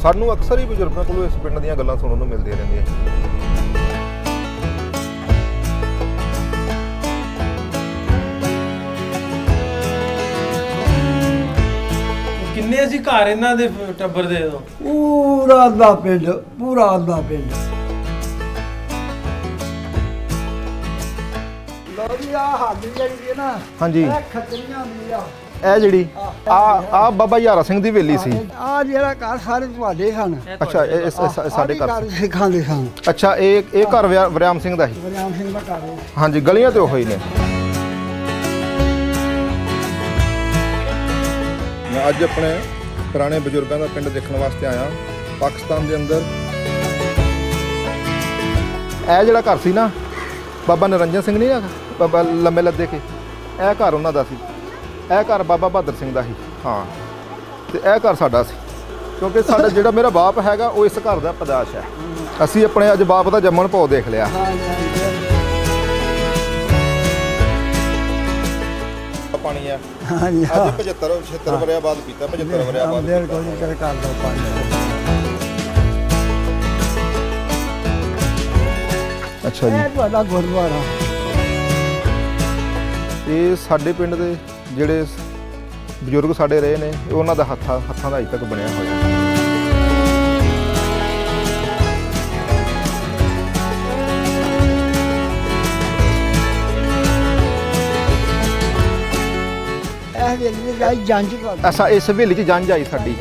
ਸਾਨੂੰ ਅਕਸਰ ਹੀ ਬਜ਼ੁਰਗਾਂ ਕੋਲੋਂ ਇਸ ਪਿੰਡ ਦੀਆਂ ਗੱਲਾਂ ਸੁਣਨ ਨੂੰ ਮਿਲਦੀਆਂ ਰਹਿੰਦੀਆਂ। ਕਿੰਨੇ ਸੀ ਘਰ ਇਹਨਾਂ ਦੇ ਟੱਬਰ ਦੇ? ਪੂਰਾ ਦਾ ਪਿੰਡ, ਪੂਰਾ ਦਾ ਪਿੰਡ। ਲੋਰੀ ਆ ਹਾਦੀ ਜਿਹੜੀ ਹੈ ਨਾ, ਹਾਂਜੀ, ਇਹ ਖੱਤਰੀਆਂ ਦੀ ਆ। ਇਹ ਜਿਹੜੀ ਆ ਬਾਬਾ ਯਾਰਾ ਸਿੰਘ ਦੀ ਹਵੇਲੀ ਸੀ। ਆ ਜਿਹੜਾ ਘਰ ਸਾਰੇ ਤੁਹਾਡੇ ਸਨ। ਅੱਛਾ, ਇਹ ਸਾਡੇ ਘਰ ਸਿੱਖਾਂ ਦੇ ਸਨ। ਅੱਛਾ, ਇਹ ਘਰ ਵਰਿਆਮ ਸਿੰਘ ਦਾ ਸੀ। ਵਰਿਆਮ ਸਿੰਘ ਦਾ ਘਰ ਹੈ। ਹਾਂਜੀ, ਗਲੀਆਂ ਤੇ ਉਹੀ ਨੇ। ਮੈਂ ਅੱਜ ਆਪਣੇ ਪੁਰਾਣੇ ਬਜ਼ੁਰਗਾਂ ਦਾ ਪਿੰਡ ਦੇਖਣ ਵਾਸਤੇ ਆਇਆ ਪਾਕਿਸਤਾਨ ਦੇ ਅੰਦਰ। ਇਹ ਜਿਹੜਾ ਘਰ ਸੀ ਨਾ, ਬਾਬਾ ਨਿਰੰਜਨ ਸਿੰਘ ਨਹੀਂ ਹੈਗਾ, ਬਾਬਾ ਲੰਮੇ ਲੱਦੇ ਕੇ, ਇਹ ਘਰ ਉਹਨਾਂ ਦਾ ਸੀ। ਇਹ ਘਰ ਬਾਬਾ ਬਹਾਦਰ ਸਿੰਘ ਦਾ ਸੀ। ਹਾਂ, ਤੇ ਇਹ ਘਰ ਸਾਡਾ ਸੀ, ਕਿਉਂਕਿ ਸਾਡਾ ਜਿਹੜਾ ਮੇਰਾ ਬਾਪ ਹੈਗਾ ਉਹ ਇਸ ਘਰ ਦਾ ਪਦਾਸ਼ ਹੈ। ਅਸੀਂ ਆਪਣੇ ਅੱਜ ਬਾਪ ਦਾ ਜੰਮਣ ਭੋ ਦੇਖ ਲਿਆ। ਪਾਣੀ ਆ ਹਾਂਜੀ, ਅੱਜ 75 ਵਰਿਆਂ ਬਾਅਦ ਪੀਤਾ। 75 ਵਰਿਆਂ ਬਾਅਦ ਬਿਲਕੁਲ ਜੀ, ਕਰ ਦੋ ਪਾਣੀ। ਅੱਛਾ ਜੀ, ਇਹ ਤੁਹਾਡਾ ਗੁਰਦੁਆਰਾ। ਇਹ ਸਾਡੇ ਪਿੰਡ ਦੇ ਜਿਹੜੇ ਬਜ਼ੁਰਗ ਸਾਡੇ ਰਹੇ ਨੇ, ਉਹਨਾਂ ਦਾ ਹੱਥਾਂ ਦਾ ਅਜੇ ਤੱਕ ਬਣਿਆ ਹੋਇਆ। ਇਹ ਵੇਲੇ ਜਾਈ ਜੰਜ ਕਰ। ਐਸਾ ਇਸ ਹਵੇਲੀ 'ਚ ਜੰਝ ਆਈ ਸਾਡੀ।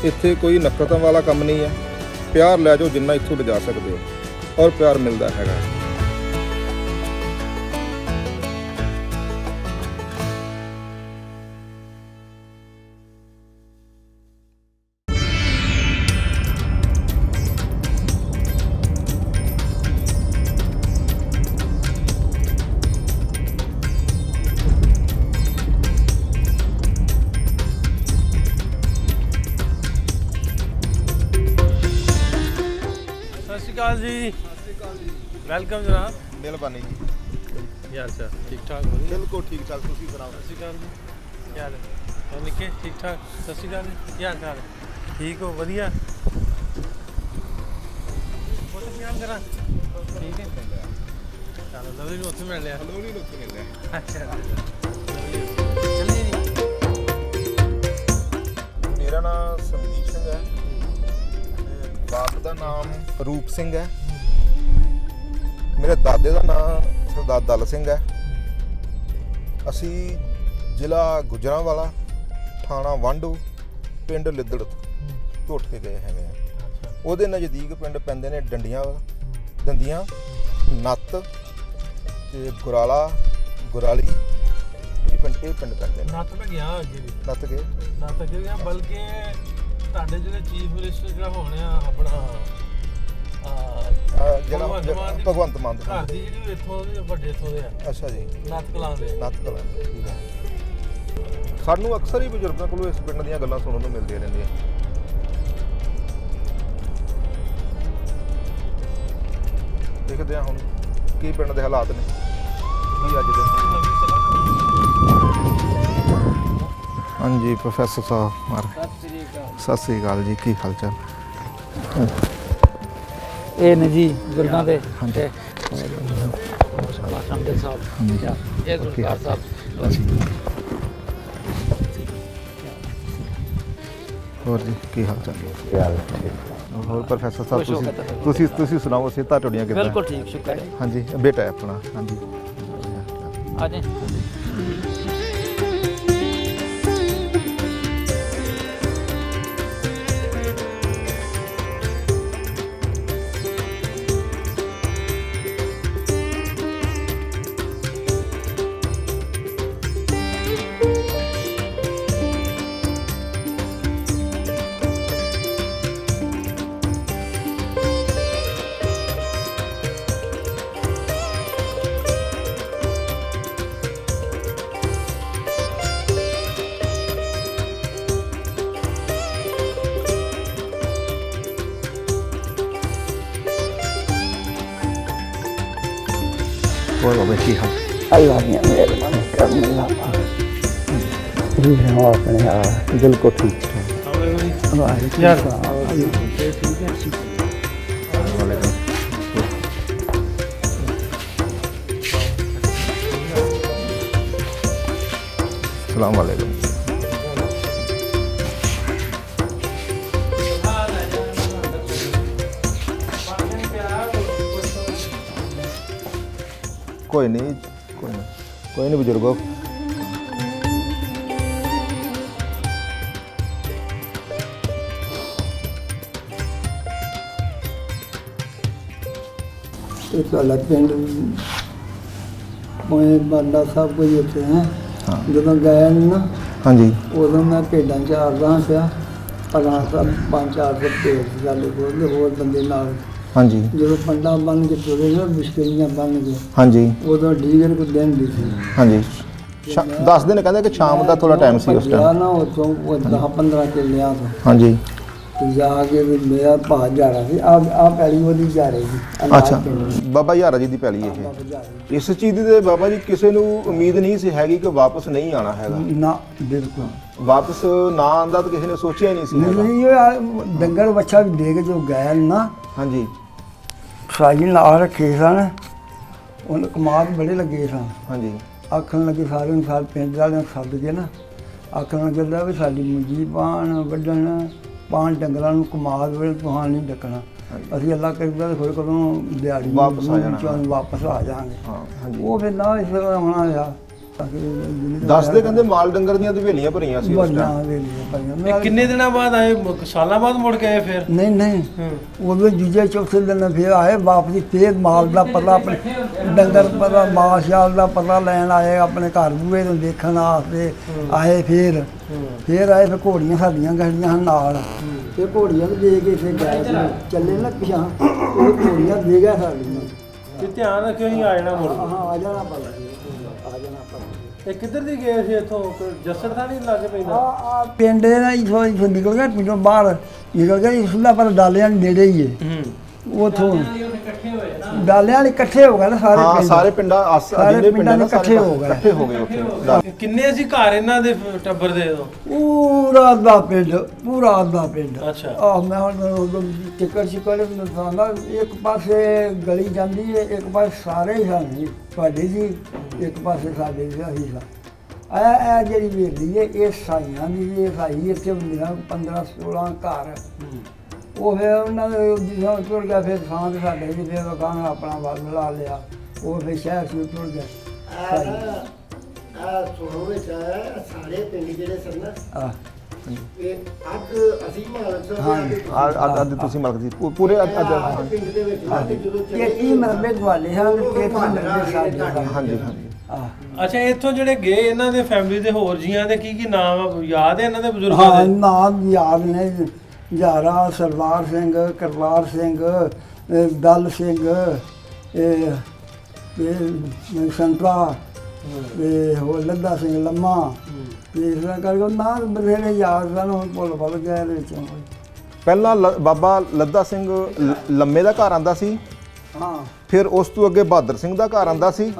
ਇੱਥੇ ਕੋਈ ਨਫ਼ਰਤਾਂ ਵਾਲਾ ਕੰਮ ਨਹੀਂ ਹੈ। ਪਿਆਰ ਲੈ ਜਾਓ ਜਿੰਨਾ ਇੱਥੋਂ ਲਿਜਾ ਸਕਦੇ ਹੋ, ਔਰ ਪਿਆਰ ਮਿਲਦਾ ਹੈਗਾ। जी, वेलकम जनाब। ਮਿਹਰਬਾਨੀ ਜੀ। यार सर, ठीक ठाक हो? ਬਿਲਕੁਲ ਠੀਕ ਠਾਕ, ਤੁਸੀਂ ਸੁਣਾਓ? सत श्रीकाल जी, क्या हाल है? और निके ठीक ठाक? सत श्रीकाल जी, क्या हाल है? ठीक हो? वधिया। करा ठीक है, चलो लवली ਨੂੰ ਉੱਥੇ ਮਿਲ ਲਿਆ। ਲਵਲੀ ਨੂੰ ਮਿਲ ਲਿਆ। ਅੱਛਾ, ਚੱਲੀਏ ਜੀ। ਮੇਰਾ ਨਾਮ ਸੰਦੀਪ ਸਿੰਘ ਹੈ, ਬਾਪ ਦਾ ਨਾਮ ਰੂਪ ਸਿੰਘ ਹੈ, ਮੇਰੇ ਦਾਦੇ ਦਾ ਨਾਮ ਸਰਦਾਰ ਦਲ ਸਿੰਘ ਹੈ। ਅਸੀਂ ਜ਼ਿਲ੍ਹਾ ਗੁਜਰਾਂਵਾਲਾ, ਥਾਣਾ ਵਾਂਡੂ, ਪਿੰਡ ਲਿੱਦੜ ਤੋਂ ਉੱਠ ਕੇ ਗਏ ਹੈਗੇ ਆ। ਉਹਦੇ ਨਜ਼ਦੀਕ ਪਿੰਡ ਪੈਂਦੇ ਨੇ ਦੰਦੀਆਂ, ਨੱਤ ਤੇ ਗੁਰਾਲਾ, ਗੁਰਾਲੀ। ਇਹ ਪਿੰਡ ਪੈਂਦੇ ਨੇ। ਨੱਤ ਮੈਂ ਗਿਆ ਅੱਗੇ ਵੀ। ਨੱਤ ਗਏ ਗਿਆ, ਬਲਕਿ ਤੁਹਾਡੇ ਜਿਹੜੇ ਚੀਫ ਮਿਨਿਸਟਰ ਜਿਹੜਾ ਹੋਣਾ ਆਪਣਾ ਜਿਹੜਾ ਭਗਵੰਤ ਮਾਨ ਦੇ ਘਰ ਦੀ ਜਿਹੜੀ ਇੱਥੋਂ ਦੇ ਵੱਡੇ ਇੱਥੋਂ ਦੇ ਆ। ਅੱਛਾ ਜੀ, ਨੱਤ ਕਲਾਂ ਦੇ। ਠੀਕ ਹੈ। ਸਾਨੂੰ ਅਕਸਰ ਹੀ ਬਜ਼ੁਰਗਾਂ ਕੋਲੋਂ ਇਸ ਪਿੰਡ ਦੀਆਂ ਗੱਲਾਂ ਸੁਣਨ ਨੂੰ ਮਿਲਦੀਆਂ ਰਹਿੰਦੀਆਂ। ਦੇਖਦੇ ਹਾਂ ਹੁਣ ਕੀ ਪਿੰਡ ਦੇ ਹਾਲਾਤ ਨੇ, ਕੀ ਅੱਜ ਦੇ। ਹਾਂਜੀ ਪ੍ਰੋਫੈਸਰ ਸਾਹਿਬ, ਸਤਿ ਸ੍ਰੀ ਅਕਾਲ ਜੀ, ਕੀ ਹਾਲ ਚਾਲ? ਇਹ ਨੇ ਜੀ ਗੁਰਦਾਂ ਦੇ ਹਾਂਜੀ, ਸੰਗਤ ਸਾਹਿਬ, ਇਹ ਗੁਰਦਾਰ ਸਾਹਿਬ। ਹੋਰ ਜੀ ਕੀ ਹਾਲ ਚਾਲ? ਹੋਰ ਪ੍ਰੋਫੈਸਰ ਸਾਹਿਬ ਤੁਸੀਂ ਸੁਣਾਓ, ਸਿਹਤਾਂ ਤੁਹਾਡੀਆਂ ਕਿੱਦਾਂ? ਬਿਲਕੁਲ ਠੀਕ, ਸ਼ੁਕਰ ਹੈ। ਹਾਂਜੀ, ਬੇਟਾ ਹੈ ਆਪਣਾ। ਹਾਂਜੀ, ਆ ਜਾਏ। ਹੋਰ ਬਾਬਾ ਕੀ ਹਾਲ? अल्लाह ने मेहरबानी करने लगा ये हम अपने दिल को ठीक है यार अस्सलाम वालेकुम। कोई नहीं कोई नहीं बुजुर्गो। एक अलग पिंड मोए बाला साहब कोई इतने हैं ਜਦੋਂ ਗਏ ਨਾ ਹਾਂਜੀ ਉਦੋਂ ਮੈਂ ਭੇਡਾਂ ਚਾਰਦਾ ਪਿਆ ਪਰਾਂ ਸਭ 5-4 ਭੇਡ ਜਾਲੇ ਕੋਲ ਹੋਰ ਬੰਦੇ ਨਾਲ ਹਾਂਜੀ ਜਦੋਂ ਪੰਡਾ ਬਣ ਕੇ ਤੁਰੇ ਨਾ ਮੁਸ਼ਕਿਲਾਂ ਬਣ ਗਏ ਹਾਂਜੀ ਉਦੋਂ ਡੀਗਰ ਕੋ ਦਿਨ ਦੀ ਸੀ ਹਾਂਜੀ ਦੱਸ ਦਿਨ ਕਹਿੰਦੇ ਕਿ ਸ਼ਾਮ ਦਾ ਥੋੜਾ ਟਾਈਮ ਸੀ ਉਸ ਟਾਈਮ ਨਾ ਉਦੋਂ ਉਹ 10-15 ਕਿੱਲਿਆਂ ਤੋਂ ਹਾਂਜੀ ਤੇ ਜਾ ਕੇ ਵੀ ਮੇਰਾ ਭਾ ਜਾ ਰਿਹਾ ਸੀ ਆ ਪੈਲੀ ਉਹਦੀ ਜਾ ਰਹੀ ਸੀ ਅੱਛਾ ਬਾਬਾ ਯਾਰਾ ਜੀ ਦੀ ਪੈਲੀ ਇਹ ਇਸ ਚੀਜ਼ ਦੀ ਤੇ ਬਾਬਾ ਜੀ ਕਿਸੇ ਨੂੰ ਉਮੀਦ ਨਹੀਂ ਸੀ ਹੈਗੀ ਕਿ ਵਾਪਸ ਨਹੀਂ ਆਣਾ ਹੈਗਾ ਨਾ ਬਿਲਕੁਲ ਵਾਪਸ ਨਾ ਆਂਦਾ ਤਾਂ ਕਿਸੇ ਨੇ ਸੋਚਿਆ ਹੀ ਨਹੀਂ ਸੀ ਹੈਗਾ। ਨਹੀਂ ਇਹ ਡੰਗਰ ਬੱਚਾ ਵੀ ਦੇ ਕੇ ਜੋ ਗਏ ਨਾ ਹਾਂਜੀ ਸਾਜੀ ਨਾਲ ਰੱਖੇ ਸਨ ਉਹਨ ਕਮਾਦ ਬੜੇ ਲੱਗੇ ਸਨ ਹਾਂਜੀ ਆਖਣ ਲੱਗੇ ਸਾਰੇ ਨੂੰ ਸਾਲ ਪਿੰਡ ਵਾਲਿਆਂ ਸੱਦ ਕੇ ਨਾ ਆਖਣ ਲੱਗਾ ਵੀ ਸਾਡੀ ਮੁੰਜੀ ਪਾਣ ਵੱਢਣ ਪਾਣ ਡੰਗਰਾਂ ਨੂੰ ਕਮਾਦ ਵੇਲੇ ਤੁਹਾਂ ਨਹੀਂ ਡੱਕਣਾ ਅਸੀਂ ਅੱਲਾ ਕਰਦਾ ਹੋਏ ਕਦੋਂ ਦਿਹਾੜੀ ਵਾਪਸ ਆ ਜਾਣਾ ਵਾਪਸ ਆ ਜਾਾਂਗੇ ਹਾਂ ਹਾਂਜੀ ਉਹ ਫਿਰ ਨਾ ਇਸ ਤਰ੍ਹਾਂ ਹੋਣਾ ਆ ਦੱਸਦੇ ਕਹਿੰਦੇ ਮਾਲ ਡੰਗਰ ਦੀਆਂ ਹਵੇਲੀਆਂ ਭਰੀਆਂ ਸੀ ਉਸ ਇਹ ਕਿੰਨੇ ਦਿਨਾਂ ਬਾਅਦ ਆਏ ਸਾਲਾਂ ਬਾਅਦ ਮੁੜ ਕੇ ਆਏ ਫਿਰ ਨਹੀਂ ਉਦੋਂ ਦੂਜੇ ਚੌਥੇ ਦਿਨ ਫਿਰ ਆਏ ਵਾਪਸੀ ਫੇਰ ਮਾਲ ਦਾ ਪਤਾ ਆਪਣੇ ਡੰਗਰ ਪਤਾ ਮਾਸ਼ਾਲ ਦਾ ਪਤਾ ਲੈਣ ਆਏ ਆਪਣੇ ਘਰ ਬੂਹੇ ਨੂੰ ਦੇਖਣ ਵਾਸਤੇ ਆਏ ਫਿਰ ਆਏ ਫਿਰ ਘੋੜੀਆਂ ਸਾਡੀਆਂ ਗੱਡੀਆਂ ਨਾਲ ਤੇ ਘੋੜੀਆਂ ਨੂੰ ਦੇ ਕੇ ਫਿਰ ਗਏ ਚੱਲੇ ਨਾ ਪਿਛਾਂ ਉਹ ਘੋੜੀਆਂ ਦੇ ਗਿਆ ਸਾਡੀਆਂ ਤੇ ਧਿਆਨ ਰੱਖਿਓ ਹੀ ਆ ਜਾਣਾ ਮੁੜ ਹਾਂ ਆ ਜਾਣਾ ਪਤਾ ਆ ਜਾਣਾ ਪਤਾ ਇਹ ਕਿੱਧਰ ਦੀ ਗਏ ਸੀ ਇੱਥੋਂ ਜੱਸੜ ਥਾਣੀ ਲਾਗੇ ਪੈਂਦਾ ਆ ਪਿੰਡ ਨਾ ਇਥੋਂ ਨਿਕਲ ਗਿਆ ਪਿੰਡੋਂ ਬਾਹਰ ਨਿਕਲ ਗਿਆ ਇਸਲਾ ਪਰ ਡਾਲਿਆਂ ਦੇ ਨੇੜੇ ਹੀ ਹੈ ਉਥੋਂ ਡਾਲਿਆਂ ਵਾਲੇ ਇਕੱਠੇ ਹੋ ਗਏ ਨਾ ਸਾਰੇ ਹਾਂ ਪਿੰਡ ਸਾਰੇ ਪਿੰਡਾਂ ਸਾਰੇ ਪਿੰਡਾਂ ਦੇ ਇਕੱਠੇ ਹੋ ਗਏ ਇਕੱਠੇ ਹੋ ਗਏ ਉੱਥੇ ਕਿੰਨੇ ਸੀ ਘਰ ਇਹਨਾਂ ਦੇ ਟੱਬਰ ਦੇ ਉਦੋਂ ਪੂਰਾ ਦਾ ਪਿੰਡ ਅੱਛਾ ਆਹ ਮੈਂ ਹੁਣ ਟਿਕਟ ਸ਼ਿਕਰ ਨਾ ਇੱਕ ਪਾਸੇ ਗਲੀ ਜਾਂਦੀ ਹੈ ਇੱਕ ਪਾਸੇ ਸਾਰੇ ਹੀ ਹਨ ਤੁਹਾਡੇ ਜੀ ਇੱਕ ਪਾਸੇ ਸਾਡੇ ਜੀ ਅਸੀਂ ਇਹ ਜਿਹੜੀ ਵੇਲੀ ਹੈ ਇਹ ਸਾਈਆਂ ਦੀ ਇਹ ਸਾਈ ਇੱਥੇ ਹੁੰਦੀਆਂ 15-16 ਘਰ ਉਹ ਫਿਰ ਉਹਨਾਂ ਦੇ ਜਿੱਦਾਂ ਤੁਰ ਗਿਆ ਫਿਰ ਥਾਂ ਤੇ ਸਾਡੇ ਜੀ ਫਿਰ ਦੁਕਾਨ ਆਪਣਾ ਵੱਲ ਲਾ ਲਿਆ ਉਹ ਫਿਰ ਸ਼ਹਿਰ ਤੋਂ ਤੁਰ ਗਿਆ ਆ ਸੋਨੋ ਵਿੱਚ ਸਾਰੇ ਪਿੰਡ ਜਿਹੜੇ ਸਨ ਨਾ ਇਹ ਅੱਗ ਅਸੀਂ ਮਾਲਕ ਸਾਹਿਬ ਅੱਜ ਤੁਸੀਂ ਮਲਕ ਜੀ ਪੂਰੇ ਅੱਜ ਪਿੰਡ ਦੇ ਵਿੱਚ ਜਦੋਂ ਇਹ ਕੀ ਮਰਬੇ ਵਾਲੇ ਹਨ ਕਿ ਮਰਬੇ ਸਾਡੇ ਹਾਂਜੀ ਅੱਛਾ ਇੱਥੋਂ ਜਿਹੜੇ ਗਏ ਇਹਨਾਂ ਦੇ ਫੈਮਿਲੀ ਦੇ ਹੋਰ ਜੀਆਂ ਦੇ ਕੀ ਨਾਮ ਯਾਦ ਹੈ ਇਹਨਾਂ ਦੇ ਬਜ਼ੁਰਗਾਂ ਹਾਂ ਦੇ ਨਾਮ ਯਾਦ ਨੇ ਯਾਰਾ ਸਰਦਾਰ ਸਿੰਘ ਕਰਤਾਰ ਸਿੰਘ ਦਲ ਸਿੰਘ ਸੰਤਰਾ ਤੇ ਹੋਰ ਲੱਦਾ ਸਿੰਘ ਲੰਮਾ ਤੇ ਇਸ ਤਰ੍ਹਾਂ ਕਰਕੇ ਨਾ ਬਥੇਰੇ ਯਾਦ ਸਨ ਹੁਣ ਭੁੱਲ ਭੁੱਲ ਗਏ ਇਹਦੇ ਵਿੱਚੋਂ ਪਹਿਲਾਂ ਬਾਬਾ ਲੱਦਾ ਸਿੰਘ ਲੰਮੇ ਦਾ ਘਰ ਆਂਦਾ ਸੀ ਹਾਂ ਫਿਰ ਉਸ ਤੋਂ ਅੱਗੇ ਬਹਾਦਰ ਸਿੰਘ ਦਾ ਘਰ ਆਂਦਾ ਸੀ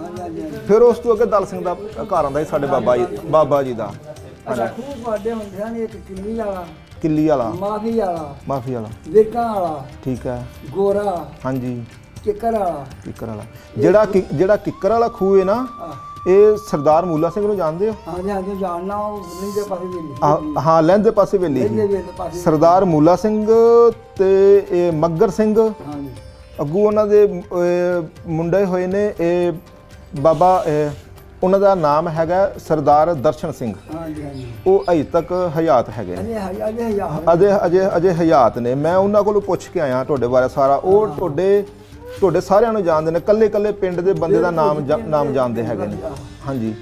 ਫਿਰ ਉਸ ਤੋਂ ਅੱਗੇ ਦਲ ਸਿੰਘ ਦਾ ਘਰ ਆਂਦਾ ਸੀ ਸਾਡੇ ਬਾਬਾ ਜੀ ਦਾ ਅੱਛਾ ਖੂਬ ਵੱਡੇ ਹੁੰਦੇ ਹਨ ਇੱਕ ਕਿੱਲੀ ਵਾਲਾ ਕਿੱਲੀ ਵਾਲਾ ਮਾਫੀ ਵਾਲਾ ਵੇਕਾਂ ਵਾਲਾ ਠੀਕ ਹੈ ਗੋਰਾ ਹਾਂਜੀ ਕਿੱਕਰ ਵਾਲਾ ਜਿਹੜਾ ਕਿੱਕਰ ਵਾਲਾ ਖੂਹ ਹੈ ਨਾ ਇਹ ਸਰਦਾਰ ਮੂਲਾ ਸਿੰਘ ਨੂੰ ਜਾਣਦੇ ਹੋ ਹਾਂਜੀ ਜਾਣਨਾ ਉਹ ਲਹਿੰਦੇ ਪਾਸੇ ਵੇਲੀ ਹਾਂ ਲਹਿੰਦੇ ਪਾਸੇ ਵੇਲੀ ਸਰਦਾਰ ਮੂਲਾ ਸਿੰਘ ਤੇ ਇਹ ਮੱਗਰ ਸਿੰਘ ਹਾਂਜੀ ਅੱਗੂ ਉਹਨਾਂ ਦੇ ਮੁੰਡੇ ਹੋਏ ਨੇ ਇਹ ਬਾਬਾ ਉਹਨਾਂ ਦਾ ਨਾਮ ਹੈਗਾ ਸਰਦਾਰ ਦਰਸ਼ਨ ਸਿੰਘ ਹਾਂਜੀ ਉਹ ਅਜੇ ਤੱਕ ਹਯਾਤ ਹੈਗੇ ਨੇ ਅਜੇ ਹਯਾਤ ਨੇ ਮੈਂ ਉਹਨਾਂ ਕੋਲੋਂ ਪੁੱਛ ਕੇ ਆਇਆ ਤੁਹਾਡੇ ਬਾਰੇ ਸਾਰਾ ਉਹ ਤੁਹਾਡੇ ਸਾਰਿਆਂ ਨੂੰ ਜਾਣਦੇ ਨੇ ਕੱਲੇ ਪਿੰਡ ਦੇ ਬੰਦੇ ਦਾ ਨਾਮ ਜਾਣਦੇ ਹੈਗੇ ਨੇ ਹਾਂਜੀ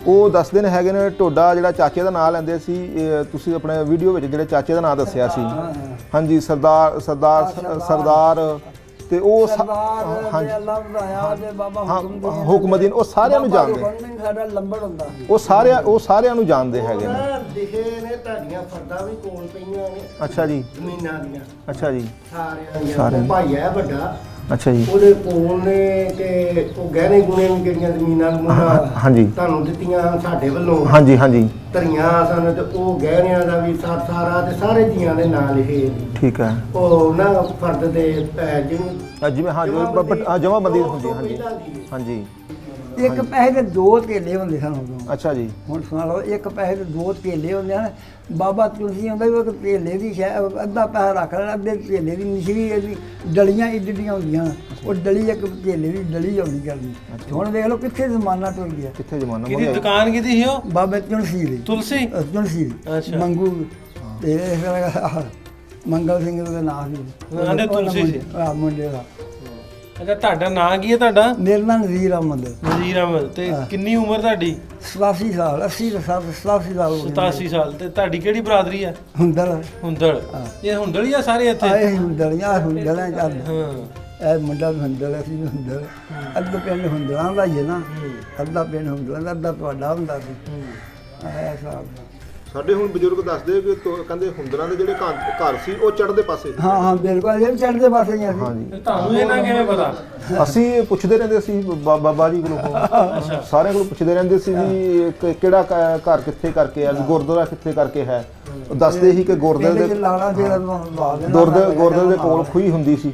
ਉਹ ਦੱਸਦੇ ਨੇ ਹੈਗੇ ਨੇ ਤੁਹਾਡਾ ਜਿਹੜਾ ਚਾਚੇ ਦਾ ਨਾਮ ਲੈਂਦੇ ਸੀ ਤੁਸੀਂ ਆਪਣੇ ਵੀਡੀਓ ਵਿੱਚ ਜਿਹੜੇ ਚਾਚੇ ਦਾ ਨਾਮ ਦੱਸਿਆ ਸੀ ਹਾਂਜੀ ਸਰਦਾਰ ਤੇ ਉਹ ਹੁਕਮਦੀਨ ਉਹ ਸਾਰਿਆਂ ਨੂੰ ਜਾਣਦੇ ਸਾਡਾ ਲੰਬੜ ਹੁੰਦਾ ਉਹ ਸਾਰਿਆਂ ਨੂੰ ਜਾਣਦੇ ਹੈਗੇ ਨੇ ਦਿਖੇ ਨੇ ਤੁਹਾਡੀਆਂ ਫਰਦਾਂ ਵੀ ਕੋਲ ਪਈਆਂ ਨੇ ਅੱਛਾ ਜੀ ਜ਼ਮੀਨਾਂ ਦੀਆਂ ਅੱਛਾ ਜੀ ਸਾਰਿਆਂ ਭਾਈ ਹੈ ਵੱਡਾ ਅੱਛਾ ਜੀ ਉਹਦੇ ਕੋਲ ਨੇ ਤੇ ਉਹ ਗਹਿਣੇ ਗੁਣੇ ਨੂੰ ਜਿਹੜੀਆਂ ਜ਼ਮੀਨਾਂ ਹਾਂਜੀ ਤੁਹਾਨੂੰ ਦਿੱਤੀਆਂ ਹਨ ਸਾਡੇ ਵੱਲੋਂ ਹਾਂਜੀ ਹਾਂਜੀ ਧਰੀਆਂ ਸਨ ਤੇ ਉਹ ਗਹਿਣਿਆਂ ਦਾ ਵੀ ਸਾਰਾ ਤੇ ਸਾਰੇ ਜੀਆਂ ਦੇ ਨਾਂ ਲਿਖੇ ਨੇ। ਠੀਕ ਹੈ ਉਹ ਨਾ ਫਰਦ ਦੇ ਜਿਹਨੂੰ ਜਿਵੇਂ ਹਾਂ ਜਮਾਬੰਦੀ ਹੁੰਦੀ ਹੈ ਹਾਂਜੀ ਹਾਂਜੀ ਇੱਕ ਪੈਸੇ ਦੇ ਦੋ ਧੇਲੇ ਹੁੰਦੇ ਸਨ ਉਦੋਂ। ਅੱਛਾ ਜੀ ਹੁਣ ਸੁਣਾ ਲਓ, ਇੱਕ ਪੈਸੇ ਦੇ ਦੋ ਧੇਲੇ ਹੁੰਦੇ ਹਨ। ਬਾਬਾ ਤੁਲਸੀ ਹੁੰਦਾ ਵੀ ਉਹ ਧੇਲੇ ਦੀ ਅੱਧਾ ਪੈਸਾ ਰੱਖ ਲੈਣਾ, ਅੱਧੇ ਧੇਲੇ ਦੀ ਨਿਸ਼ਰੀ ਇਹਦੀ ਡਲੀਆਂ ਇੱਡੀਆਂ ਹੁੰਦੀਆਂ, ਉਹ ਡਲੀ ਇੱਕ ਧੇਲੇ ਦੀ ਡਲੀ ਆਉਂਦੀ ਕਰਨੀ। ਹੁਣ ਦੇਖ ਲਓ ਕਿੱਥੇ ਜ਼ਮਾਨਾ ਟੁਰ ਗਿਆ, ਕਿੱਥੇ ਜ਼ਮਾਨਾ ਕਿਹਦੀ ਦੁਕਾਨ ਕਿਹਦੀ ਸੀ ਉਹ? ਬਾਬੇ ਤੁਲਸੀ ਦੀ। ਤੁਲਸੀ ਤੁਲਸੀ ਅੱਛਾ। ਮੰਗੂ ਤੇ ਮੰਗਲ ਸਿੰਘ ਦੇ ਨਾਮ ਸੀ। ਆਂਦੇ ਤੁਲਸੀ ਸੀ। ਮੁੰਡੇ ਦਾ ਅੱਛਾ, ਤੁਹਾਡਾ ਨਾਂ ਕੀ ਹੈ ਤੁਹਾਡਾ? ਮੇਰਾ ਨਾਮ ਨਜ਼ੀਰ ਅਹਿਮਦ। ਨਜ਼ੀਰ ਅਹਿਮਦ। ਤੇ ਕਿੰਨੀ ਉਮਰ ਤੁਹਾਡੀ? 87 ਸਾਲ 87 ਸਾਲ 87 ਸਾਲ। ਤੇ ਤੁਹਾਡੀ ਕਿਹੜੀ ਬਰਾਦਰੀ ਹੈ? ਹੁੰਦਲ ਹੁੰਦਲ। ਇਹ ਹੁੰਦਲ ਹੀ ਆ ਸਾਰੇ ਇੱਥੇ? ਆਏ ਹੁੰਦਲੀਆਂ ਹੁੰਦਲਾਂ ਚੱਲ ਹਾਂ। ਇਹ ਮੁੰਡਾ ਵੀ ਹੁੰਦਲ, ਅਸੀਂ ਵੀ ਹੁੰਦਲ। ਅੱਧਾ ਪਿੰਡ ਹੁੰਦਲਾਂ ਦਾ ਹੀ ਹੈ ਨਾ, ਅੱਧਾ ਪਿੰਡ ਹੁੰਦਲਾਂ ਦਾ, ਅੱਧਾ ਤੁਹਾਡਾ ਹੁੰਦਾ ਸੀ। ਆਇਆ ਸਾਹਿਬ ਸਾਡੇ ਹੁਣ ਬਜ਼ੁਰਗ ਦੱਸਦੇ ਕਿ ਕਹਿੰਦੇ ਹੁੰਦਰਾਂ ਦੇ ਜਿਹੜੇ ਘਰ ਸੀ ਉਹ ਚੜ੍ਹਦੇ ਪਾਸੇ ਹਾਂ ਹਾਂ ਬਿਲਕੁਲ, ਇਹ ਚੜ੍ਹਦੇ ਪਾਸੇ ਹੀ ਅਸੀਂ। ਹਾਂਜੀ ਤੇ ਤੁਹਾਨੂੰ ਇਹਨਾਂ ਕਿਵੇਂ ਪਤਾ? ਅਸੀਂ ਪੁੱਛਦੇ ਰਹਿੰਦੇ ਸੀ ਬਾਬਾ ਜੀ ਕੋਲੋਂ, ਸਾਰਿਆਂ ਕੋਲੋਂ ਪੁੱਛਦੇ ਰਹਿੰਦੇ ਸੀ ਵੀ ਕਿਹੜਾ ਘਰ ਕਿੱਥੇ ਕਰਕੇ ਹੈ, ਗੁਰਦੁਆਰਾ ਕਿੱਥੇ ਕਰਕੇ ਹੈ। ਉਹ ਦੱਸਦੇ ਸੀ ਕਿ ਗੁਰਦੁਆਰੇ ਦੇ ਲਾਣਾ ਜਿਹੜਾ ਗੁਰਦੁਆਰੇ ਦੇ ਕੋਲ ਖੂਹੀ ਹੁੰਦੀ ਸੀ,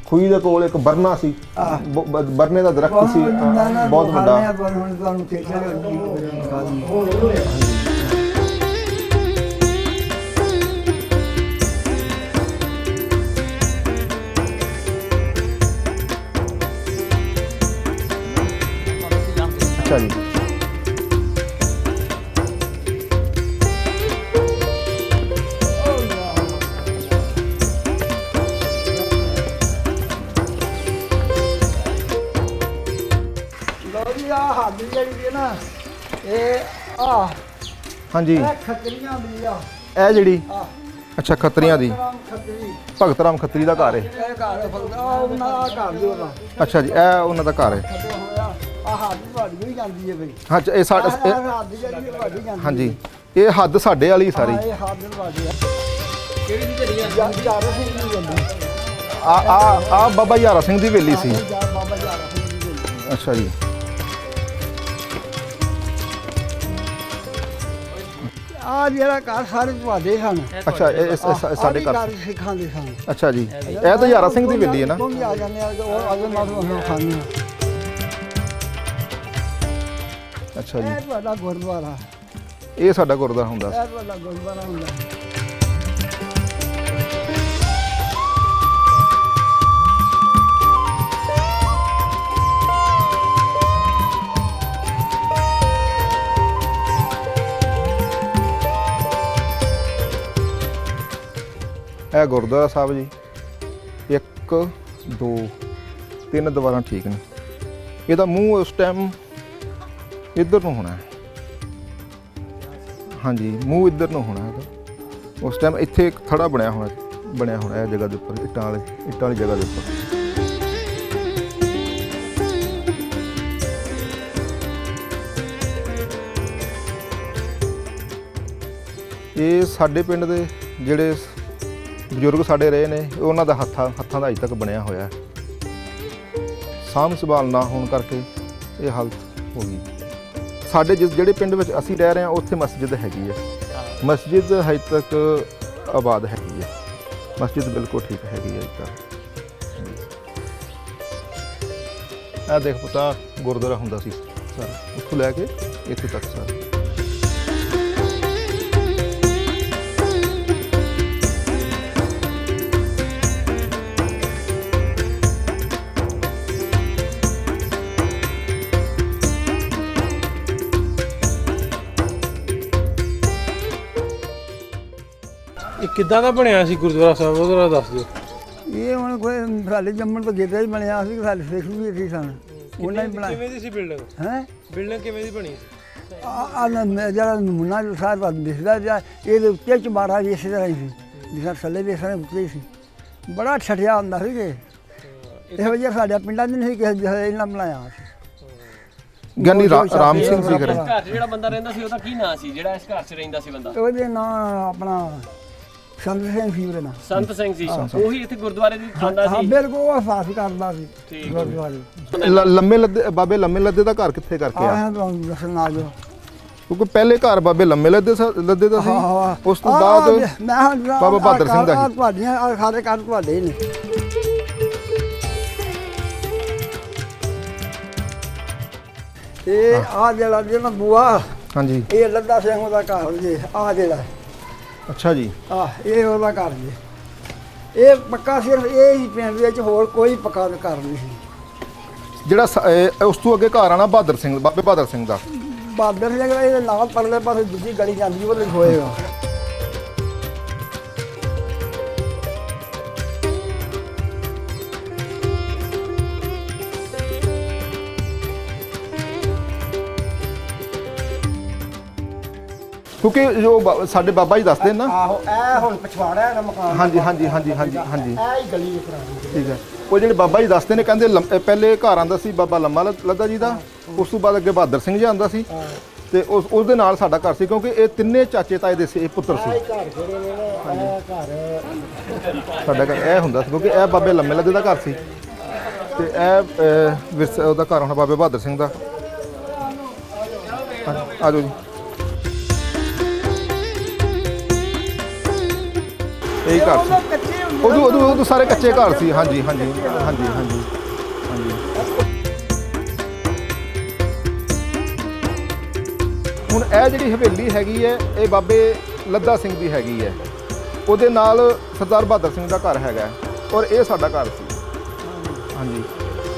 ਖੂਹੀ ਦੇ ਕੋਲ ਇੱਕ ਬਰਨਾ ਸੀ, ਬਰਨੇ ਦਾ ਦਰਖਤ ਸੀ ਬਹੁਤ ਵੱਡਾ। ਤੁਹਾਨੂੰ ਅੱਛਾ ਜੀ ਹੱਦ ਜਿਹੜੀ ਹੈ ਨਾ, ਇਹ ਹਾਂਜੀ ਇਹ ਖੱਤਰੀਆਂ ਦੀ ਆ। ਇਹ ਜਿਹੜੀ ਅੱਛਾ ਖੱਤਰੀਆਂ ਦੀ ਖੱਤਰੀ ਭਗਤ ਰਾਮ ਖੱਤਰੀ ਦਾ ਘਰ ਹੈ। ਇਹ ਘਰ ਹੈ ਫਲਦਾ, ਉਹਨਾਂ ਦਾ ਘਰ ਜੋ ਉਹਦਾ ਅੱਛਾ ਜੀ ਇਹ ਉਹਨਾਂ ਦਾ ਘਰ ਹੈ। ਖੱਤਿਆ ਹੋਇਆ ਆ ਹੱਦ ਤੁਹਾਡੀ ਵੀ ਜਾਂਦੀ ਹੈ ਬਈ। ਹਾਂ ਇਹ ਸਾਡੇ ਹੱਦ ਜਿਹੜੀ ਤੁਹਾਡੀ ਜਾਂਦੀ ਹਾਂਜੀ ਇਹ ਹੱਦ ਸਾਡੇ ਵਾਲੀ ਸਾਰੀ। ਇਹ ਹੱਦ ਤੁਹਾਡੀ ਆ। ਕਿਹੜੀ ਦੀ ਝੜੀ ਆ? ਯਾਰ ਸਿੰਘ ਦੀ ਜਾਂਦੀ ਆ ਬਾਬਾ ਯਾਰਾ ਸਿੰਘ ਦੀ ਹਵੇਲੀ ਸੀ। ਬਾਬਾ ਯਾਰ ਸਿੰਘ ਦੀ ਝੜੀ। ਅੱਛਾ ਜੀ ਆ ਜਿਹੜਾ ਘਰ ਸਾਰੇ ਤੁਹਾਡੇ ਸਨ। ਅੱਛਾ ਇਹ ਸਾਡੇ ਘਰ ਸਿੱਖਾਂ ਦੇ ਸਨ। ਅੱਛਾ ਜੀ ਇਹ ਤਾਂ ਯਾਰਾ ਸਿੰਘ ਦੀ ਹਵੇਲੀ ਹੈ ਨਾ। ਉਹ ਵੀ ਆ ਜਾਂਦੇ ਆ ਉਹ ਅਗਰ ਨਾਲ ਉਹ ਖਾਣੇ ਆ। ਅੱਛਾ ਜੀ ਇਹ ਤੁਹਾਡਾ ਗੁਰਦੁਆਰਾ, ਇਹ ਸਾਡਾ ਗੁਰਦੁਆਰਾ ਹੁੰਦਾ ਸੀ। ਇਹ ਤੁਹਾਡਾ ਗੁਰਦੁਆਰਾ ਹੁੰਦਾ। ਇਹ ਗੁਰਦੁਆਰਾ ਸਾਹਿਬ ਜੀ 1 2 3 ਦੀਵਾਰਾਂ ਠੀਕ ਨੇ। ਇਹਦਾ ਮੂੰਹ ਉਸ ਟਾਈਮ ਇੱਧਰ ਨੂੰ ਹੋਣਾ ਹੈ। ਹਾਂਜੀ ਮੂੰਹ ਇੱਧਰ ਨੂੰ ਹੋਣਾ ਇਹਦਾ। ਉਸ ਟਾਈਮ ਇੱਥੇ ਇੱਕ ਥੜਾ ਬਣਿਆ ਹੋਣਾ ਇਹ ਜਗ੍ਹਾ ਦੇ ਉੱਪਰ, ਇੱਟਾਂ ਵਾਲੀ ਜਗ੍ਹਾ ਦੇ ਉੱਪਰ। ਇਹ ਸਾਡੇ ਪਿੰਡ ਦੇ ਜਿਹੜੇ ਬਜ਼ੁਰਗ ਸਾਡੇ ਰਹੇ ਨੇ ਉਹਨਾਂ ਦਾ ਹੱਥਾਂ ਦਾ ਅਜੇ ਤੱਕ ਬਣਿਆ ਹੋਇਆ ਹੈ। ਸਾਂਭ ਸੰਭਾਲ ਨਾ ਹੋਣ ਕਰਕੇ ਇਹ ਹਾਲਤ ਹੋ ਗਈ। ਸਾਡੇ ਜਿਹੜੇ ਪਿੰਡ ਵਿੱਚ ਅਸੀਂ ਰਹਿ ਰਹੇ ਹਾਂ ਉੱਥੇ ਮਸਜਿਦ ਹੈਗੀ ਹੈ। ਮਸਜਿਦ ਹਜੇ ਤੱਕ ਆਬਾਦ ਹੈਗੀ ਹੈ। ਮਸਜਿਦ ਬਿਲਕੁਲ ਠੀਕ ਹੈਗੀ ਹੈ ਅਜੇ ਤੱਕ। ਇਹ ਦੇਖ ਪਤਾ ਗੁਰਦੁਆਰਾ ਹੁੰਦਾ ਸੀ ਸਾਰਾ, ਉੱਥੋਂ ਲੈ ਕੇ ਇੱਥੇ ਤੱਕ ਸਾਰਾ। ਇਹ ਕਿੱਦਾਂ ਦਾ ਬਣਿਆ ਸੀ ਗੁਰਦੁਆਰਾ ਸਾਹਿਬ, ਉਹਦਾ ਦੱਸ ਦਿਓ। ਇਹ ਹੁਣ ਕੋਈ ਸਾਡੇ ਜੰਮਣ ਤੋਂ ਗੇਟਾ ਹੀ ਬਣਿਆ ਸੀ, ਸਾਡੇ ਸਿੱਖ ਵੀ ਇੱਥੇ ਸਨ, ਉਹਨਾਂ ਹੀ ਬਣਾਇਆ। ਕਿਵੇਂ ਦੀ ਸੀ ਬਿਲਡਿੰਗ? ਹੈ ਬਿਲਡਿੰਗ ਕਿਵੇਂ ਦੀ ਬਣੀ ਸੀ? ਆ ਜਿਹੜਾ ਨਮੂਨਾ ਜੋ ਸਾਰਾ ਦਿਸਦਾ ਜਾਂ ਇਹਦੇ ਉੱਤੇ ਚਬਾਰਾ ਵੀ ਇਸੇ ਤਰ੍ਹਾਂ ਹੀ ਸੀ, ਜਿਸ ਥੱਲੇ ਵੀ ਇਸ ਤਰ੍ਹਾਂ ਉੱਤੇ ਹੀ ਸੀ। ਬੜਾ ਛਟਿਆ ਹੁੰਦਾ ਸੀ ਕਿ ਇਹੋ ਜਿਹਾ ਸਾਡੇ ਪਿੰਡਾਂ 'ਚ ਨਹੀਂ ਕਿਸੇ ਇਹਨਾਂ ਬਣਾਇਆ ਸੀ। ਗਿਆਨੀ ਰਾਮ ਸਿੰਘ ਸੀ ਕਰੇ। ਘਰ 'ਚ ਜਿਹੜਾ ਬੰਦਾ ਰਹਿੰਦਾ ਸੀ ਉਹਦਾ ਕੀ ਨਾਂ ਸੀ ਜਿਹੜਾ ਇਸ ਘਰ 'ਚ ਰਹਿੰਦਾ ਸੀ ਬੰਦਾ? ਉਹਦੇ ਨਾਂ ਆਪਣਾ ਸੰਤ ਸਿੰਘ ਸੀ ਉਹਦੇ ਨਾਲ ਸੰਤ ਸਿੰਘ ਜੀ ਉਹੀ ਇੱਥੇ ਗੁਰਦੁਆਰੇ ਦੀ ਖਾਂਦਾ ਹਾਂ ਸੀ। ਬਿਲਕੁਲ ਉਹ ਸਾਫ ਕਰਦਾ ਸੀ ਠੀਕ। ਗੁਰਦੁਆਰੇ ਲੰਮੇ ਲੱਦੇ ਬਾਬੇ ਲੰਮੇ ਲੱਦੇ ਦਾ ਘਰ ਕਿੱਥੇ ਕਰਕੇ ਆ ਆਹ ਤੁਹਾਨੂੰ ਦੱਸਣ ਆ ਜੋ ਕਿਉਂਕਿ ਪਹਿਲੇ ਘਰ ਬਾਬੇ ਲੰਮੇ ਲੱਦੇ ਦਾ ਸੀ ਉਸ ਤੋਂ ਬਾਅਦ ਮੈਂ ਹੁਣ ਬਾਬਾ ਬਹਾਦਰ ਸਿੰਘ ਦਾ ਸੀ। ਤੁਹਾਡੀਆਂ ਆਹ ਸਾਰੇ ਘਰ ਤੁਹਾਡੇ ਨੇ ਇਹ ਆ ਜਿਹੜਾ ਬੂਆ ਹਾਂਜੀ ਇਹ ਲੱਦਾ ਸਿੰਘ ਉਹਦਾ ਘਰ ਜੀ ਆ ਜਿਹੜਾ ਅੱਛਾ ਜੀ ਆ ਇਹ ਉਹਦਾ ਘਰ ਜੀ ਇਹ ਪੱਕਾ ਸਿਰਫ ਇਹ ਹੀ ਪਿੰਡ ਵਿੱਚ ਹੋਰ ਕੋਈ ਪੱਕਾ ਘਰ ਨਹੀਂ ਸੀ ਜਿਹੜਾ ਉਸ ਤੋਂ ਅੱਗੇ ਘਰ ਆਣਾ ਬਹਾਦਰ ਸਿੰਘ ਬਾਬੇ ਬਹਾਦਰ ਸਿੰਘ ਦਾ ਬਾਦਰ ਸਿੰਘ ਦਾ ਇਹਦੇ ਨਾਲ ਪਰਲੇ ਪਾਸੇ ਦੂਜੀ ਗਲੀ ਜਾਂਦੀ ਉਹਦੇ ਹੋਏਗਾ ਕਿਉਂਕਿ ਜੋ ਸਾਡੇ ਬਾਬਾ ਜੀ ਦੱਸਦੇ ਨੇ ਨਾ ਆਹੋ ਇਹ ਹੁਣ ਪਛਵਾੜਾ ਦਾ ਮਕਾਨ ਹਾਂਜੀ ਹਾਂਜੀ ਹਾਂਜੀ ਹਾਂਜੀ ਹਾਂਜੀ ਇਹ ਹੀ ਗਲੀ ਦੇ ਪੁਰਾਣੀ ਠੀਕ ਹੈ ਉਹ ਜਿਹੜੇ ਬਾਬਾ ਜੀ ਦੱਸਦੇ ਨੇ ਕਹਿੰਦੇ ਪਹਿਲੇ ਘਰ ਆਂਦਾ ਸੀ ਬਾਬਾ ਲੰਮਾ ਲੱਦਾ ਜੀ ਦਾ ਉਸ ਤੋਂ ਬਾਅਦ ਅੱਗੇ ਬਹਾਦਰ ਸਿੰਘ ਜੀ ਆਂਦਾ ਸੀ ਤੇ ਉਸ ਦੇ ਨਾਲ ਸਾਡਾ ਘਰ ਸੀ ਕਿਉਂਕਿ ਇਹ ਤਿੰਨੇ ਚਾਚੇ ਤਾਏ ਦੇ ਸੀ ਪੁੱਤਰ ਸੀ ਘਰ ਜਿਹੜੇ ਨੇ ਨਾ ਇਹ ਘਰ ਸਾਡਾ ਘਰ ਇਹ ਹੁੰਦਾ ਸੀ ਕਿਉਂਕਿ ਇਹ ਬਾਬੇ ਲੰਮੇ ਲੱਦੇ ਦਾ ਘਰ ਸੀ ਤੇ ਇਹ ਉਹਦਾ ਘਰ ਹੋਣਾ ਬਾਬੇ ਬਹਾਦਰ ਸਿੰਘ ਦਾ ਆ ਜਾਓ ਜੀ ਇਹ ਘਰ ਸੀ ਉਦੋਂ ਸਾਰੇ ਕੱਚੇ ਘਰ ਸੀ ਹਾਂਜੀ ਹਾਂਜੀ ਹਾਂਜੀ ਹਾਂਜੀ ਹਾਂਜੀ ਹੁਣ ਇਹ ਜਿਹੜੀ ਹਵੇਲੀ ਹੈਗੀ ਹੈ ਇਹ ਬਾਬੇ ਲੱਦਾ ਸਿੰਘ ਦੀ ਹੈਗੀ ਹੈ ਉਹਦੇ ਨਾਲ ਸਰਦਾਰ ਬਹਾਦਰ ਸਿੰਘ ਦਾ ਘਰ ਹੈਗਾ ਔਰ ਇਹ ਸਾਡਾ ਘਰ ਸੀ ਹਾਂਜੀ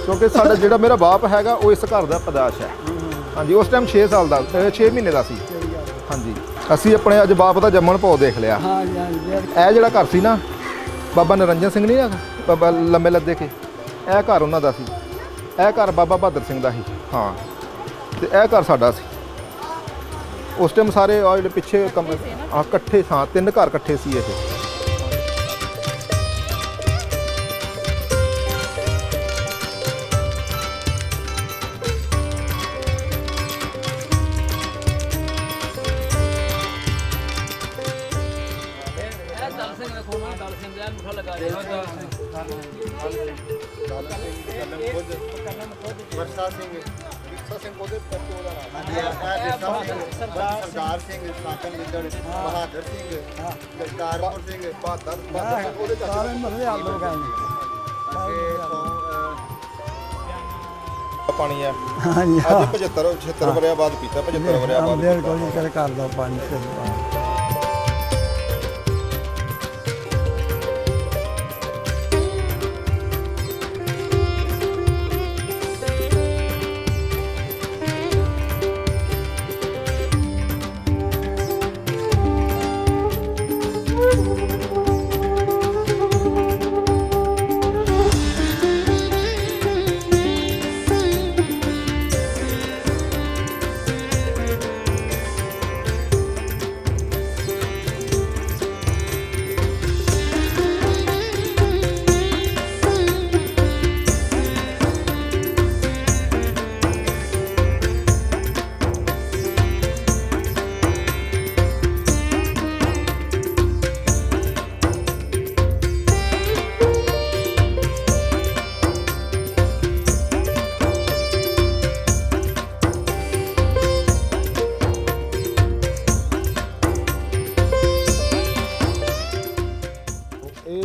ਕਿਉਂਕਿ ਸਾਡਾ ਜਿਹੜਾ ਮੇਰਾ ਬਾਪ ਹੈਗਾ ਉਹ ਇਸ ਘਰ ਦਾ ਪਦਾਸ਼ ਹੈ ਹਾਂਜੀ ਉਸ ਟਾਈਮ 6 ਸਾਲ ਦਾ 6 ਮਹੀਨੇ ਦਾ ਸੀ ਹਾਂਜੀ ਅਸੀਂ ਆਪਣੇ ਅੱਜ ਬਾਪ ਦਾ ਜੰਮਣ ਭੋ ਦੇਖ ਲਿਆ ਹਾਂ ਜੀ ਇਹ ਜਿਹੜਾ ਘਰ ਸੀ ਨਾ ਬਾਬਾ ਨਰਿੰਦਰ ਸਿੰਘ ਨਹੀਂ ਹੈਗਾ ਬਾਬਾ ਲੰਮੇ ਲੱਦੇ ਕੇ ਇਹ ਘਰ ਉਹਨਾਂ ਦਾ ਸੀ ਇਹ ਘਰ ਬਾਬਾ ਬਹਾਦਰ ਸਿੰਘ ਦਾ ਸੀ ਹਾਂ ਤੇ ਇਹ ਘਰ ਸਾਡਾ ਸੀ ਉਸ ਟਾਈਮ ਸਾਰੇ ਆ ਜਿਹੜੇ ਪਿੱਛੇ ਇਕੱਠੇ ਥਾਂ 3 ਘਰ ਇਕੱਠੇ ਸੀ ਇਹ ਵਰਸਾ ਸਿੰਘ ਉਹਦੇ ਪੱਤੋ ਦਾ ਨਾਮ ਸਰਦਾਰ ਸਿੰਘ ਸਾਕਨ ਵਿਦੜ ਬਹਾਦਰ ਸਿੰਘ ਕਰਤਾਰਪੁਰ ਸਿੰਘ ਬਹਾਦਰ ਉਹਦੇ ਸਾਰੇ ਮਹੱਲੇ ਆ ਲੋਕ ਆਏ ਪਾਣੀ ਹੈ ਹਾਂਜੀ ਅੱਜ 75 ਵਰਿਆਂ ਬਾਅਦ ਪੀਤਾ 75 ਵਰਿਆਂ ਬਾਅਦ ਬਿਲਕੁਲ ਨਹੀਂ ਕਰ ਕਰਦਾ ਪਾਣੀ ਤੇ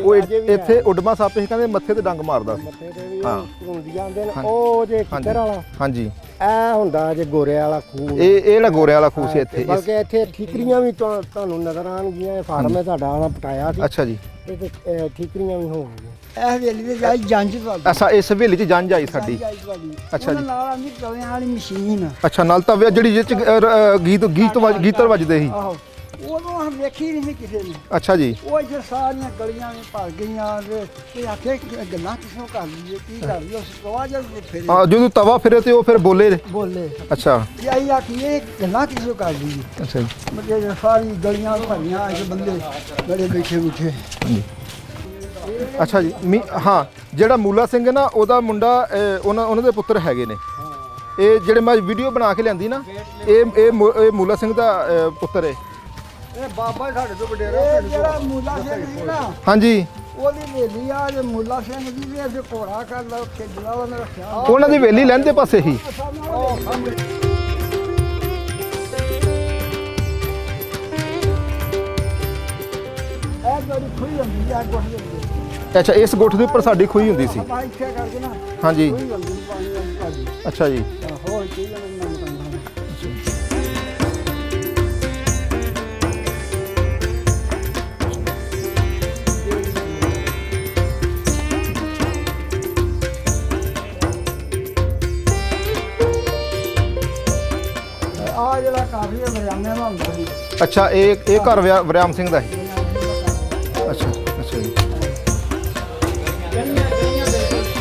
ਉਹ ਇੱਥੇ ਉਡਮਾ ਸੱਪ ਸੀ ਕਹਿੰਦੇ ਮੱਥੇ ਤੇ ਡੰਗ ਮਾਰਦਾ ਸੀ ਹਾਂ ਹੁੰਦੀ ਜਾਂਦੇ ਨੇ ਉਹ ਜੇ ਕਿੱਧਰ ਵਾਲਾ ਹਾਂਜੀ ਇਹ ਹੁੰਦਾ ਜੇ ਗੋਰੇ ਵਾਲਾ ਖੂਹ ਇਹ ਜਿਹੜਾ ਗੋਰੇ ਵਾਲਾ ਖੂਹ ਸੀ ਇੱਥੇ ਬਲਕਿ ਇੱਥੇ ਠੀਕਰੀਆਂ ਵੀ ਤੁਹਾਨੂੰ ਨਜ਼ਰ ਆਉਣਗੀਆਂ ਇਹ ਫਾਰਮ ਹੈ ਤੁਹਾਡਾ ਵਾਲਾ ਪਟਾਇਆ ਸੀ ਅੱਛਾ ਜੀ ਇਹ ਤੇ ਠੀਕਰੀਆਂ ਵੀ ਹੋਣਗੀਆਂ ਇਹ ਹਵੇਲੀ ਦੇ ਜਾਈ ਜੰਜ ਤੁਹਾਡੀ ਅੱਛਾ ਇਸ ਹਵੇਲੀ 'ਚ ਜੰਝ ਆਈ ਸਾਡੀ ਅੱਛਾ ਜੀ ਨਾਲ ਆਂਦੀ ਤਵਿਆਂ ਵਾਲੀ ਮਸ਼ੀਨ ਅੱਛਾ ਨਾਲ ਤਵੇ ਜਿਹੜੀ ਜਿਹ 'ਚ ਗੀਤਰ ਵੱਜਦੇ ਸੀ ਆਹੋ ਉਦੋਂ ਹਮ ਵੇਖੀ ਨਹੀਂ ਕਿਸੇ ਨੇ ਅੱਛਾ ਜੀ ਉਹ ਇੱਥੇ ਸਾਰੀਆਂ ਗਲੀਆਂ ਨੇ ਭਰ ਗਈਆਂ ਤੇ ਆਖੇ ਗੱਲਾਂ ਕਿਸੋਂ ਕਰ ਲਈਏ ਕੀ ਕਰ ਲਈਏ ਉਸ ਤੋਂ ਬਾਅਦ ਜਦ ਫਿਰ ਹਾਂ ਜਦੋਂ ਤਵਾ ਫਿਰੇ ਤੇ ਉਹ ਫਿਰ ਬੋਲੇ ਬੋਲੇ ਅੱਛਾ ਕਿ ਆਈ ਆਖੀਏ ਗੱਲਾਂ ਕਿਸੋਂ ਕਰ ਲਈਏ ਅੱਛਾ ਜੀ ਮਤਲਬ ਸਾਰੀ ਗਲੀਆਂ ਭਰੀਆਂ ਇਸ ਬੰਦੇ ਬੜੇ ਬੈਠੇ ਬੁੱਠੇ ਅੱਛਾ ਜੀ ਹਾਂ ਜਿਹੜਾ ਮੂਲਾ ਸਿੰਘ ਹੈ ਨਾ ਉਹਦਾ ਮੁੰਡਾ ਉਹਨਾਂ ਦੇ ਪੁੱਤਰ ਹੈਗੇ ਨੇ ਇਹ ਜਿਹੜੇ ਮੈਂ ਵੀਡੀਓ ਬਣਾ ਕੇ ਲਿਆਂਦੀ ਨਾ ਇਹ ਮੂਲਾ ਸਿੰਘ ਦਾ ਪੁੱਤਰ ਹੈ ਇਹ ਬਾਬਾ ਸਾਡੇ ਤੋਂ ਵਡੇਰਾ ਇਹ ਜਿਹੜਾ ਮੁੱਲਾ ਸਿੰਘ ਸੀ ਨਾ ਹਾਂਜੀ ਉਹਦੀ ਹਵੇਲੀ ਆ ਜੇ ਮੁੱਲਾ ਸਿੰਘ ਜੀ ਵੀ ਅਸੀਂ ਘੋੜਾ ਕਰਦਾ ਖੇਡਣਾ ਉਹਨੇ ਰੱਖਿਆ ਉਹਨਾਂ ਦੀ ਹਵੇਲੀ ਲਹਿੰਦੇ ਪਾਸੇ ਹੀ ਇਹ ਜਿਹੜੀ ਖੁਈ ਹੁੰਦੀ ਆ ਗੋਹੇ ਦੀ ਅੱਛਾ ਇਸ ਗੁੱਠ ਦੇ ਉੱਪਰ ਸਾਡੀ ਖੂਹੀ ਹੁੰਦੀ ਸੀ ਆਪਾਂ ਇੱਥੇ ਕਰਕੇ ਨਾ ਹਾਂਜੀ ਖੁਈ ਹੁੰਦੀ ਪਾਣੀ ਵਾਲੀ ਭਾਜੀ ਅੱਛਾ ਜੀ ਹੋਰ ਕੀ ਕਰਨਾ ਆ ਜਿਹੜਾ ਕਾਫੀ ਵਰਿਆਮੇ ਦਾ ਹੁੰਦਾ ਸੀ ਅੱਛਾ ਇਹ ਘਰ ਵਰਿਆਮ ਸਿੰਘ ਦਾ ਹੈ ਅੱਛਾ ਅੱਛਾ ਜੀ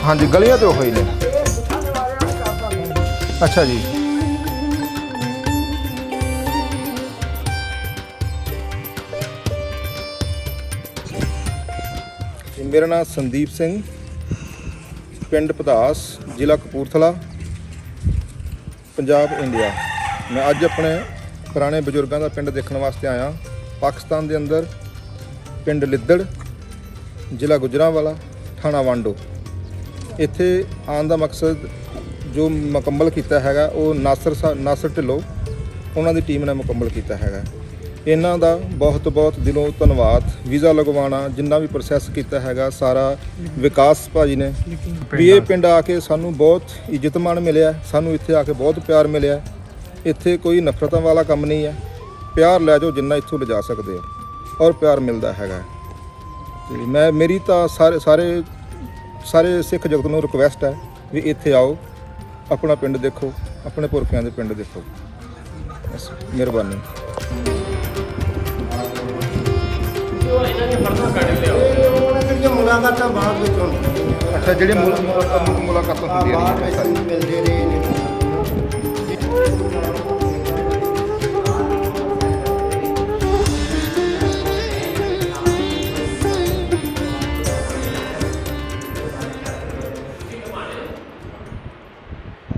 ਹਾਂਜੀ ਗਲੀਆਂ ਤੇ ਹੋਈ ਨੇ ਇਹ ਸਿੱਖਾਂ ਦੇ ਵਾਰਿਆਂ ਨੇ ਕਰਦਾ ਹੁੰਦਾ ਅੱਛਾ ਜੀ ਮੇਰਾ ਨਾਮ ਸੰਦੀਪ ਸਿੰਘ ਪਿੰਡ ਪਧਾਸ ਜ਼ਿਲ੍ਹਾ ਕਪੂਰਥਲਾ ਪੰਜਾਬ ਇੰਡੀਆ। ਮੈਂ ਅੱਜ ਆਪਣੇ ਪੁਰਾਣੇ ਬਜ਼ੁਰਗਾਂ ਦਾ ਪਿੰਡ ਦੇਖਣ ਵਾਸਤੇ ਆਇਆ ਪਾਕਿਸਤਾਨ ਦੇ ਅੰਦਰ ਪਿੰਡ ਲਿੱਦੜ ਜ਼ਿਲ੍ਹਾ ਗੁਜਰਾਂਵਾਲਾ ਥਾਣਾ ਵਾਂਡੋ। ਇੱਥੇ ਆਉਣ ਦਾ ਮਕਸਦ ਜੋ ਮੁਕੰਮਲ ਕੀਤਾ ਹੈਗਾ ਉਹ ਨਾਸਰ ਢਿੱਲੋਂ ਉਹਨਾਂ ਦੀ ਟੀਮ ਨੇ ਮੁਕੰਮਲ ਕੀਤਾ ਹੈਗਾ। ਇਹਨਾਂ ਦਾ ਬਹੁਤ ਬਹੁਤ ਦਿਲੋਂ ਧੰਨਵਾਦ। ਵੀਜ਼ਾ ਲਗਵਾਉਣਾ ਜਿੰਨਾ ਵੀ ਪ੍ਰੋਸੈਸ ਕੀਤਾ ਹੈਗਾ ਸਾਰਾ ਵਿਕਾਸ ਭਾਜੀ ਨੇ ਵੀ ਇਹ ਪਿੰਡ ਆ ਕੇ ਸਾਨੂੰ ਬਹੁਤ ਇੱਜ਼ਤ ਮਾਣ ਮਿਲਿਆ। ਸਾਨੂੰ ਇੱਥੇ ਆ ਕੇ ਬਹੁਤ ਪਿਆਰ ਮਿਲਿਆ। ਇੱਥੇ ਕੋਈ ਨਫ਼ਰਤਾਂ ਵਾਲਾ ਕੰਮ ਨਹੀਂ ਹੈ। ਪਿਆਰ ਲੈ ਜਾਓ ਜਿੰਨਾ ਇੱਥੋਂ ਲਿਜਾ ਸਕਦੇ ਹੋ ਔਰ ਪਿਆਰ ਮਿਲਦਾ ਹੈਗਾ। ਤੇ ਮੇਰੀ ਤਾਂ ਸਾਰੇ ਸਿੱਖ ਜਗਤ ਨੂੰ ਰਿਕੁਐਸਟ ਹੈ ਵੀ ਇੱਥੇ ਆਓ, ਆਪਣਾ ਪਿੰਡ ਦੇਖੋ, ਆਪਣੇ ਪੁਰਖਿਆਂ ਦੇ ਪਿੰਡ ਦੇਖੋ। ਬਸ ਮਿਹਰਬਾਨੀ। ਮੁਲਾਕਾਤਾਂ ਬਾਅਦ ਵਿੱਚ ਹੁੰਦੀਆਂ ਅੱਛਾ ਜਿਹੜੀ ਮੁਲਾਕਾਤਾਂ ਹੁੰਦੀਆਂ ਬਾਅਦ ਵਿੱਚ ਮਿਲਦੇ ਰਹੇ ਨੇ।